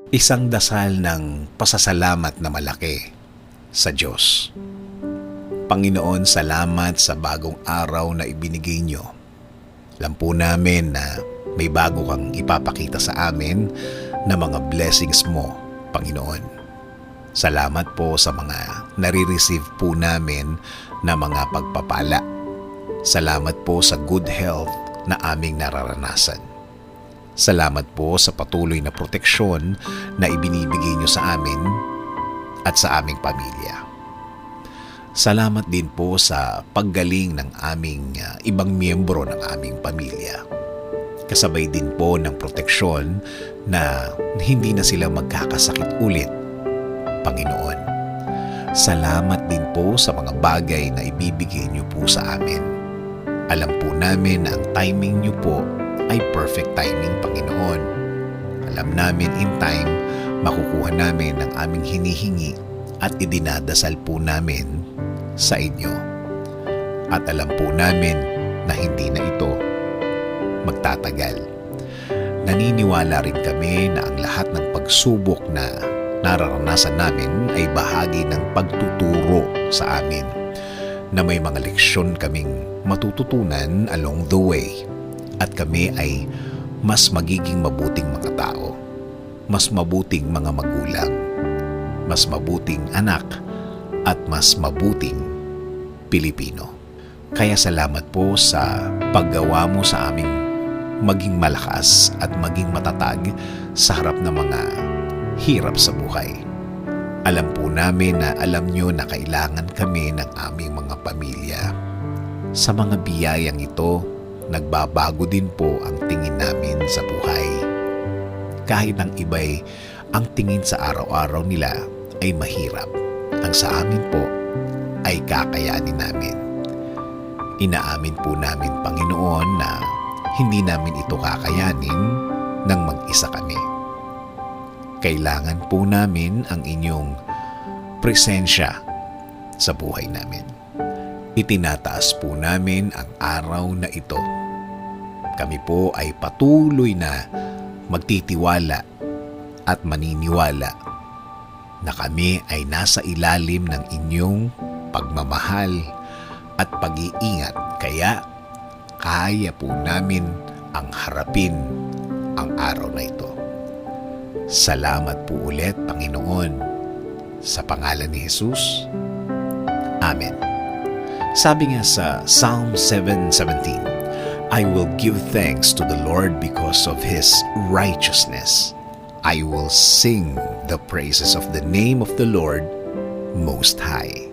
Isang dasal ng pasasalamat na malaki sa Diyos. Panginoon, salamat sa bagong araw na ibinigay niyo. Alam po namin na may bago kang ipapakita sa amin na mga blessings mo, Panginoon. Salamat po sa mga nare-receive po namin na mga pagpapala. Salamat po sa good health na aming nararanasan. Salamat po sa patuloy na proteksyon na ibinibigay niyo sa amin at sa aming pamilya. Salamat din po sa paggaling ng aming ibang miyembro ng aming pamilya. Kasabay din po ng proteksyon na hindi na sila magkakasakit ulit, Panginoon. Salamat din po sa mga bagay na ibibigay niyo po sa amin. Alam po namin na ang timing niyo po ay perfect timing, Panginoon. Alam namin in time, makukuha namin ang aming hinihingi at idinadasal po namin sa inyo. At alam po namin na hindi na ito magtatagal. Naniniwala rin kami na ang lahat ng pagsubok na nararanasan namin ay bahagi ng pagtuturo sa amin, na may mga leksyon kaming matututunan along the way. At kami ay mas magiging mabuting mga tao, mas mabuting mga magulang, mas mabuting anak, at mas mabuting Pilipino. Kaya salamat po sa paggawa mo sa aming maging malakas at maging matatag sa harap ng mga hirap sa buhay. Alam po namin na alam nyo na kailangan kami ng aming mga pamilya. Sa mga biyayang ito, nagbabago din po ang tingin namin sa buhay. Kahit ang iba'y ang tingin sa araw-araw nila ay mahirap, ang sa amin po ay kakayanin namin. Inaamin po namin, Panginoon, na hindi namin ito kakayanin nang mag-isa kami. Kailangan po namin ang inyong presensya sa buhay namin. Itinataas po namin ang araw na ito. Kami po ay patuloy na magtitiwala at maniniwala na kami ay nasa ilalim ng inyong pagmamahal at pag-iingat, kaya kaya po namin ang harapin ang araw na ito. Salamat po ulit, Panginoon, sa pangalan ni Jesus. Amen. Sabi nga sa Psalm 7:17, I will give thanks to the Lord because of His righteousness. I will sing the praises of the name of the Lord Most High.